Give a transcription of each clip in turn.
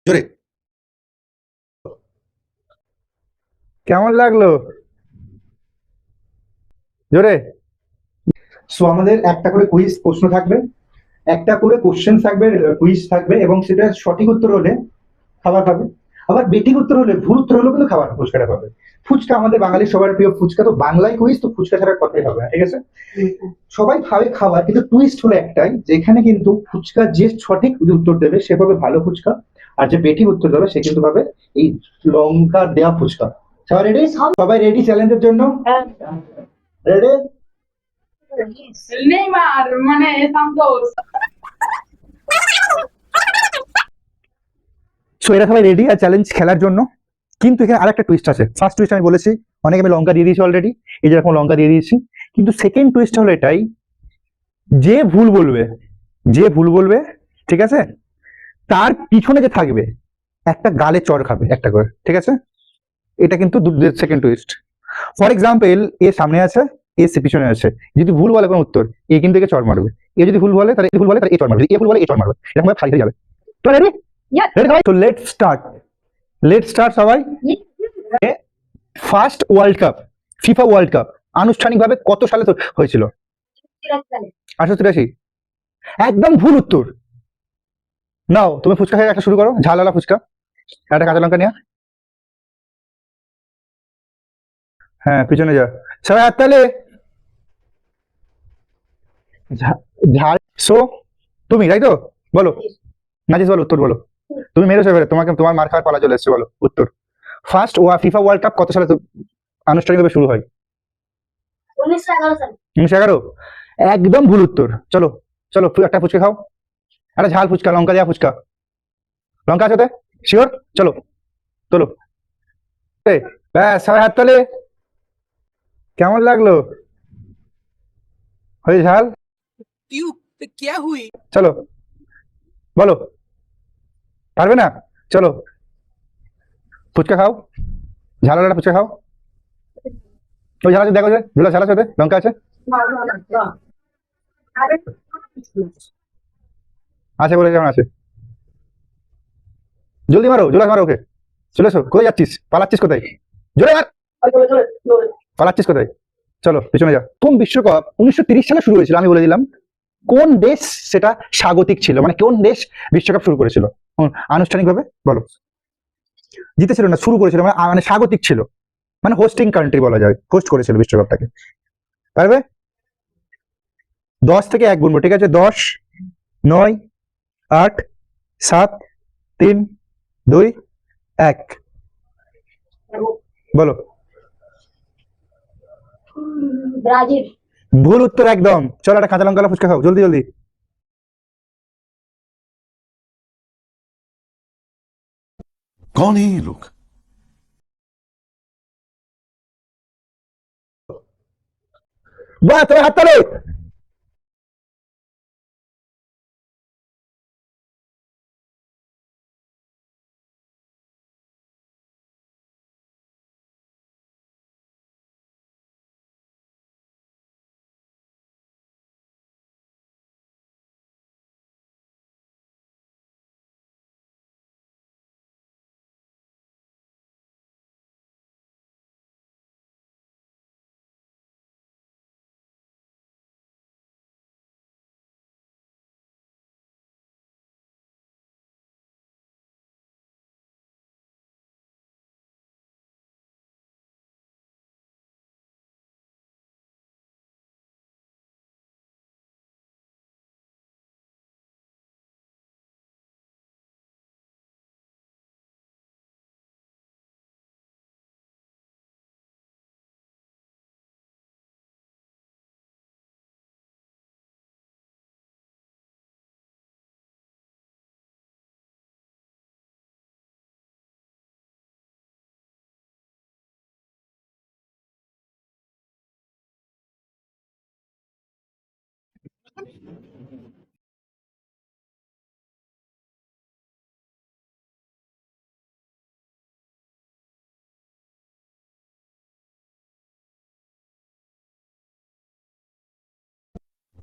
জোরে। কেমন লাগলো? জোরে। সো আমাদের একটা করে কুইজ প্রশ্ন থাকবে, একটা করে কোশ্চেন থাকবে, কুইজ থাকবে, এবং সেটা সঠিক উত্তর হলে খাবার পাবে, আবার বেঠিক উত্তর হলে, ভুল উত্তর হলেও কিন্তু খাবার ফুচকাটা পাবে। ফুচকা আমাদের বাঙালির সবার প্রিয়, ফুচকা তো বাংলায় কুইজ, তো ফুচকা ছাড়া কথাই হবে না, ঠিক আছে? সবাই খাবে খাবার, কিন্তু টুইস্ট হলো একটাই, যেখানে কিন্তু ফুচকা যে সঠিক উত্তর দেবে সে পাবে ভালো ফুচকা, আর যে বেঠিক উত্তর দেবে সে কিন্তু পাবে এই লঙ্কা দেওয়া ফুচকা। সবাই রেডি? সবাই রেডি চ্যালেঞ্জের জন্য? রেডি? Neymar, মানে Santos. সো এরা সবাই রেডি আর চ্যালেঞ্জ খেলার জন্য, কিন্তু এখানে আরেকটা টুইস্ট আছে। ফার্স্ট টুইস্ট আমি বলেছি, অনেকে আমি লঙ্কা দিয়ে দিয়েছি অলরেডি, এই যেরকম লঙ্কা দিয়ে দিয়েছি। কিন্তু সেকেন্ড টুইস্ট হলো এটাই, যে ভুল বলবে, যে ভুল বলবে, ঠিক আছে, তার পিছনে যে থাকবে একটা গালে চড় খাবে একটা করে, ঠিক আছে? এটা কিন্তু সেকেন্ড টুইস্ট। ফর এক্সাম্পল, এ সামনে আছে, এ পিছনে আছে, যদি ভুল বলে কোনো উত্তর, এ কিন্তু একে চড় মারবে। এ যদি ভুল বলে তাহলে এ চড় মারবে, এ ভুল বলে এ চড় মারবে, এরকম ভাবে ফাইট হয়ে যাবে। তো রেডি? রেডি সবাই? তো লেটস স্টার্ট সবাই। First world cup, FIFA world cup আনুষ্ঠানিকভাবে কত সালে হয়েছিল? 1883। একদম ভুল উত্তর। নাও তুমি ফুচকা খেয়ে একটা শুরু করো, ঝালওয়ালা ফুচকা, একটা কাঁচা লঙ্কা নিয়ে। হ্যাঁ, পিছনে যা সবাই, হাততালি। ঝাল। সো তুমি, তাই তো? বলো নাজিস, বলো উত্তর বলো। তুমি মেরেছো এবারে, তোমাকে তোমার মার খাওয়ার পালা চলে এসছে, বলো উত্তর। ফার্স্ট ফিফা ওয়ার্ল্ড কাপ কত সালে আনুষ্ঠানিকভাবে শুরু হয়? 1911। একদম ভুল উত্তর। চলো চলো, একটা ফুচকা খাও, একটা ঝাল ফুচকা, লঙ্কা দেওয়া ফুচকা। লঙ্কা আছে ওতে? শিওর? চলো চলো। ব্যাস, সবাই হাততালি। কেমন লাগলো? হয়ে ঝাল? क्यों? क्या हुई? চলো বলো, পারবে না? চলো ফুচকা খাও, ঝালওয়ালা ফুচকা খাও। ওই ঝাল আছে, দেখো যে ঝোলা ঝাল আছে ওতে, লঙ্কা আছে? আছে বলে কেমন আছে? জলদি মারো, জোলা মারো ওকে। চলে এসো, কোথায় যাচ্ছিস? পালাচ্ছিস কোথায়? জোরে মার। পালাচ্ছিস কোথায়? চলো পিছনে যা। কোন বিশ্বকাপ 1930 সালে শুরু হয়েছিল আমি বলে দিলাম। কোন দেশ সেটা স্বাগতিক ছিল, মানে কোন দেশ বিশ্বকাপ শুরু করেছিল আনুষ্ঠানিকভাবে? বলো। জিতেছিল না, শুরু করেছিল, মানে স্বাগতিক ছিল, মানে হোস্টিং কান্ট্রি বলা যায়, হোস্ট করেছিল বিশ্বকাপটাকে। পারবে? 10 থেকে 1 গুনবো, ঠিক আছে? 10, 9, 8, 7, 3, 2, 1। বলো। ব্রাজিল। ভুল উত্তর একদম। চলো একটা কাঁচা লঙ্কা ফুচকা খাও, জলদি জলদি। कौन है ये लोग? বাহ, তোমার হাততালি।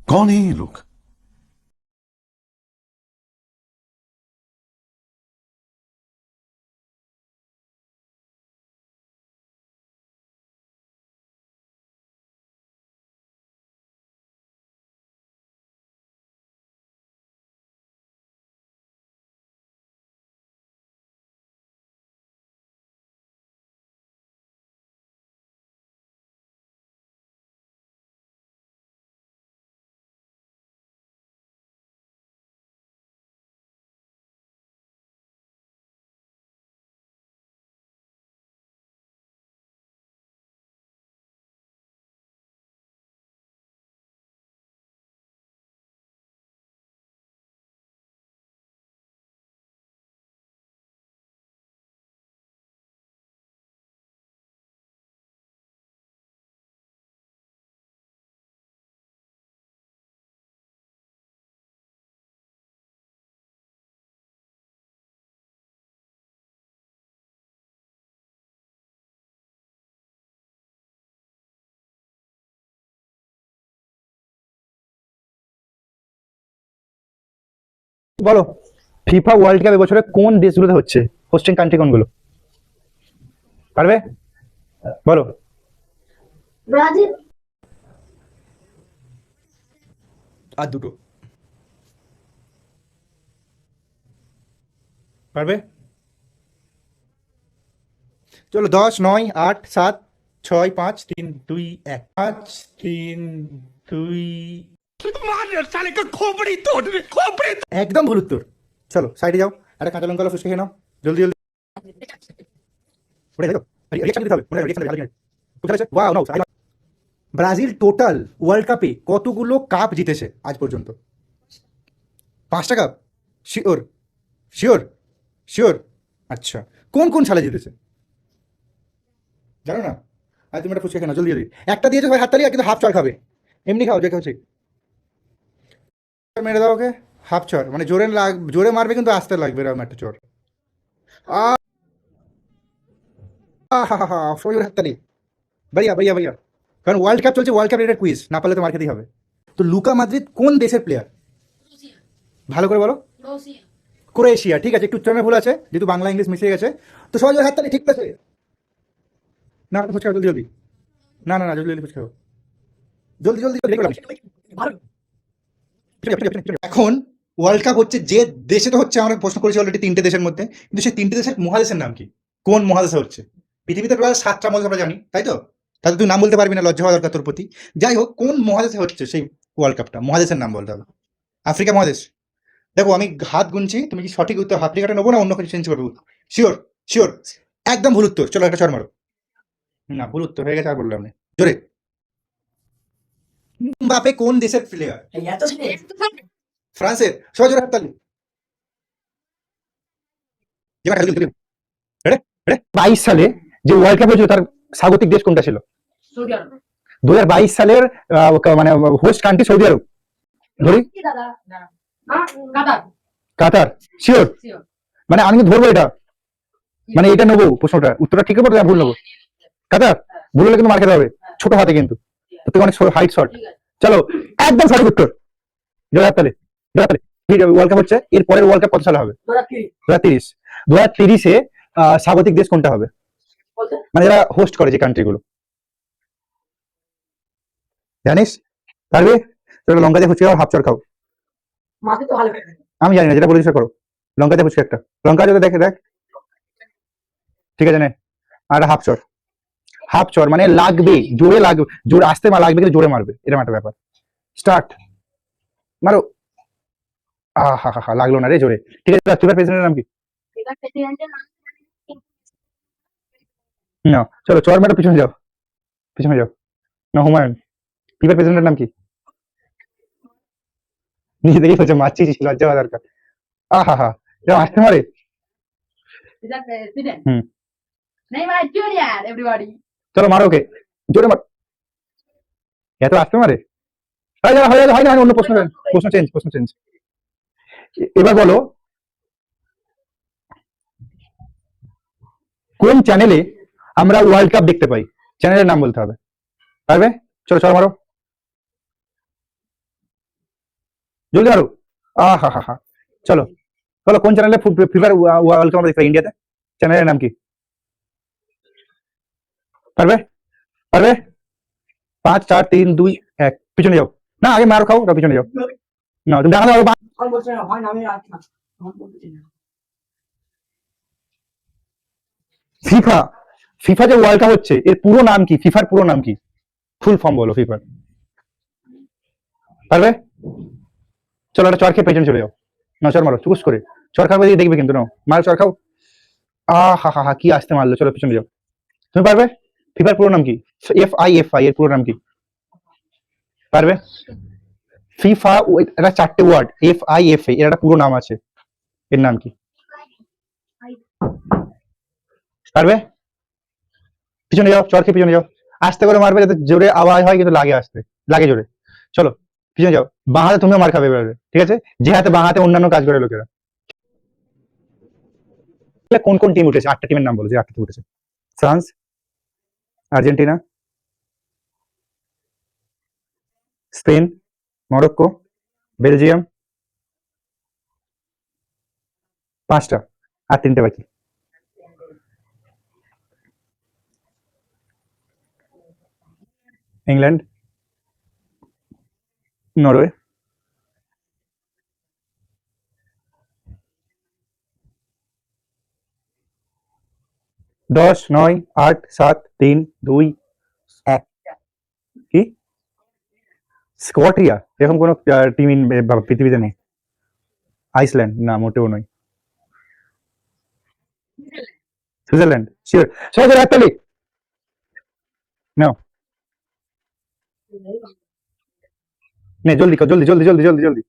कौन है ये लोग? বলো ফিফা ওয়ার্ল্ড কাপ এবছরে কোন দেশগুলোতে হচ্ছে, হোস্টিং কান্ট্রি কোনগুলো পারবে বলো? ব্রাজিল। আর দুটো পারবে? চলো 10 9 8 7 6 5 3 2 1 5 3 2 একদম ভুল উত্তর। চলো সাইডে যাও, একটা কাঁচা লঙ্কা ফুসকে খেয়ে নাও জলদি জলদি। ওটা দেখো রিঅ্যাকশন দিতে হবে, রিঅ্যাকশন ভালো করে কোথায় আছে? ওয়াও নাও। ব্রাজিল টোটাল ওয়ার্ল্ড কাপে কতগুলো কাপ জিতেছে আজ পর্যন্ত? 5টা কাপ? Sure sure sure? আচ্ছা, কোন কোন সালে জিতেছে জানো না? আর তুমি একটা ফুচকা খেয়ে নাও জলদি জলদি। একটা দিয়েছো ভাই হাততালি, আর কিন্তু হাফ চর খাবে, এমনি খাও যে খাচ্ছে। মেরে দাও ওকে হাফ চর, মানে জোরে মারবে কিন্তু আস্তে লাগবে এরকম একটা চর। সবাই হাততালি, ভাইয়া ভাইয়া ভাইয়া। কারণ ওয়ার্ল্ড কাপ চলছে, ওয়ার্ল্ড কাপ রিলেটেড কুইজ, না পারলে তো মার খেতেই হবে। তো লুকা মাদ্রিদ কোন দেশের প্লেয়ার? ভালো করে বলো। ক্রোয়েশিয়া। ঠিক আছে, একটু উচ্চারণে ভুল আছে যেহেতু বাংলা ইংলিশ মিশিয়ে গেছে। তো সবাই হাততালি, ঠিক আছে? না ফুচকা জলদি জলদি, না না না জলদি জলদি ফুচকা জলদি জলদি জলদি। এখন ওয়ার্ল্ড কাপ হচ্ছে যে দেশে, তো হচ্ছে আমরা প্রশ্ন করেছি অলরেডি 3টে দেশের মধ্যে, কিন্তু সেই 3টে দেশের মহাদেশের নাম কি? কোন মহাদেশে হচ্ছে? পৃথিবীতে প্রায় 7টা মহাদেশ আমরা জানি, তাই তো? তাতে তুই নাম বলতে পারবি না, লজ্জা হওয়া দরকার তোর প্রতি। যাই হোক, কোন মহাদেশে হচ্ছে সেই ওয়ার্ল্ড কাপটা, মহাদেশের নাম বলতে হবে। আফ্রিকা মহাদেশ? দেখো আমি হাত গুনছি, তুমি কি সঠিক উত্তর আফ্রিকাটা নেবো না অন্য কিছু চেঞ্জ করবো? Sure sure? একদম ভুল উত্তর। চলো একটা চড় মারো। না ভুল উত্তর হয়ে গেছে, আর বললাম না। জোরে। বাপে কোন দেশের প্লেয়ার? ফ্রান্সের। সবাই জোরে হাততালি। 22 সালে যে ওয়ার্ল্ড কাপ হয়েছিল তার স্বাগতিক দেশ কোনটা ছিল? সৌদি আরব। 2022 সালের মানে হোস্ট কান্ট্রি সৌদি আরব। ধরি কি দাদা? কাতার। কাতার। শিওর? Sure. মানে আমি তো ধরবো এটা, মানে এটা নেবো প্রশ্নটা, উত্তরটা ঠিক হবে না ভুল নেবো? কাতার। ভুল হলে কিন্তু মার খেতে হবে, ছোট হাতে কিন্তু, তুই অনেক হাইট শট। ঠিক আছে। চলো একদম সঠিক উত্তর। জোরে হাততালি, জোরে হাততালি। ওয়ার্ল্ড কাপ হচ্ছে, এর পরের ওয়ার্ল্ড কাপ কত সালে হবে? 2030। 2030-এ স্বাগতিক দেশ কোনটা হবে, বলতে মানে যারা হোস্ট করে যে কান্ট্রিগুলো, জানিস? পারবে? চলো লঙ্কা দিয়ে ফুচকা খাও, হাফ চর খাও। মাকে তো ভালো করে। আমি জানি না, যেটা বলেছি সেটা করো। লঙ্কা দিয়ে ফুচকা একটা, লঙ্কা যদি দেখে দেখ, ঠিক আছে নে। আর হাফ চর, হাফ চর মানে লাগবে, জোরে লাগবে, জোরে আসতে লাগবে কিন্তু জোরে মারবে, এরকম একটা ব্যাপার। স্টার্ট, মারো। হা হা হা, লাগলো না রে জোরে। ঠিক আছে, ফিফার প্রেসিডেন্টের নাম কি? এটা প্রেসিডেন্টের নাম না চলো চর মারো, পিছনে যাও, পিছনে যাও। না হুমায়ুন। ফিফার প্রেসিডেন্টের নাম কি? নিজে থেকেই বলছে মারছিস, লজ্জা হওয়া দরকার। হা হা, এরকম আসতে মারে। এটা প্রেসিডেন্ট। হুম। Neymar junior everybody. চলো মারো ওকে, জোরে মার। এত আসতে মারে? হয় না, অন্য প্রশ্ন, প্রশ্ন চেঞ্জ, প্রশ্ন চেঞ্জ। এবার বলো কোন চ্যানেলে আমরা ওয়ার্ল্ড কাপ দেখতে পাই, চ্যানেলের নাম বলতে হবে। পারবে? চলো চলো মারো, জলদি মারো। হা হা হা, চলো বলো কোন চ্যানেলে ফিফার ওয়ার্ল্ড কাপ আমরা দেখতে পাই ইন্ডিয়াতে, চ্যানেলের নাম কি? পারবে? পারবে? 5 4 3 2 1, পিছনে যাও। না আগে মার খাও, তারপর পিছনে যাও। না তুমি দেখা দাও। কোন বলছে না হয় না আমি আর না। আমার বলতে না। ফিফা, ফিফা যে ওয়ার্ল্ড কাপ হচ্ছে এর পুরো নাম কি? ফিফার পুরো নাম কি? ফুল ফর্ম বলো ফিফার। পারবে? চলো একটা চর খেয়ে পেছনে চলে যাও। না চর মারো চুকুস করে, চর খাবে দিয়ে দেখবে কিন্তু, নাও মারো চর খাও। হা হা হা, কি আসতে মারলো, চলো পিছনে যাও। তুমি পারবে? ফিফার পুরো নাম কি? এফ আই এর পুরো নাম কি? পারবে? ফিফা এটা 4টে ওয়ার্ড, FIFA এর একটা পুরো নাম আছে, এর নাম কি? পারবে? পিছনে যাও, চর খেয়ে পিছনে যাও। আস্তে করে মারবে যাতে জোরে আওয়াজ হয় কিন্তু লাগে, আসতে লাগে জোরে। চলো পিছনে যাও, বাঁ হাতে তুমিও মার খাবে এবারে, ঠিক আছে? যে হাতে বাঁ হাতে অন্যান্য কাজ করে লোকেরা। কোন কোন টিম উঠেছে? 8টা টিমের নাম বলো যে 8টা টিম উঠেছে। France, Argentina, Spain, Morocco, Belgium, 5টা, আর 3টে বাকি। ইংল্যান্ড, নরওয়ে, দশ, 9, 8, 7, 3, 2, 1। কি স্কটরিয়া? এরকম কোন টিম পৃথিবীতে নেই। আইসল্যান্ড? না, মোটেও নয়। সুইজারল্যান্ড? শিওর? সবাই হাততালি। নাও, নে জলদি কর, জলদি জলদি জলদি জলদি জলদি।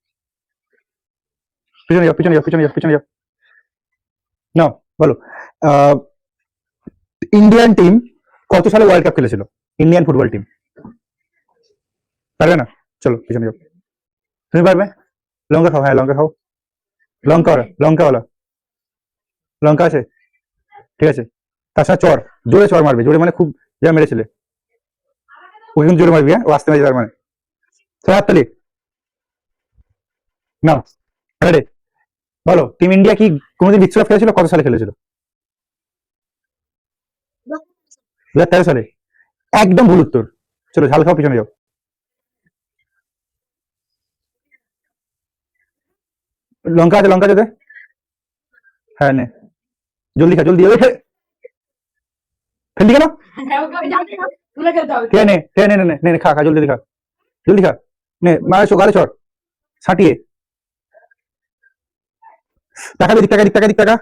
পিছনে যাও, পিছনে যাও, পিছনে যাও, পিছনে যাও। নাও বলো, ইন্ডিয়ান টিম কত সালে ওয়ার্ল্ড কাপ খেলেছিল? Indian football team. পারবে না? চলো পিছনে যাও। তুমি পারবে? লঙ্কা খাও, হ্যাঁ লঙ্কা খাও। লঙ্কা ওরা, লঙ্কাওয়ালা লঙ্কা আছে, ঠিক আছে। তার সাথে চর, জোরে চর মারবে, জোরে মানে খুব যা মেরেছিলে ওকে কিন্তু জোরে মারবি, হ্যাঁ? ও আসতে মারবে তার মানে। সবাই হাততালি। নাও রেডি। বলো, টিম ইন্ডিয়া কি কোনোদিন বিশ্বকাপ খেলেছিল? কত সালে খেলেছিল? 2013 সালে। একদম ভুল উত্তর। চলো ঝাল খাও, পিছনে যাও। লঙ্কা আছে, লঙ্কা যেতে, হ্যাঁ নে জলদি খা, জলদি। ফেললি কেন? তুলে খেলতে হবে। কে নে, কে নে নে নে নে, খা খা, জলদি খা, জলদি খা। নে মারে গালে চড়, ছাটিয়ে। টাকা দিক, টাকা দিক, টাকা দিক, টাকা।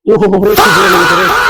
ও হো হো, একটু জোরে লেগেছে রে।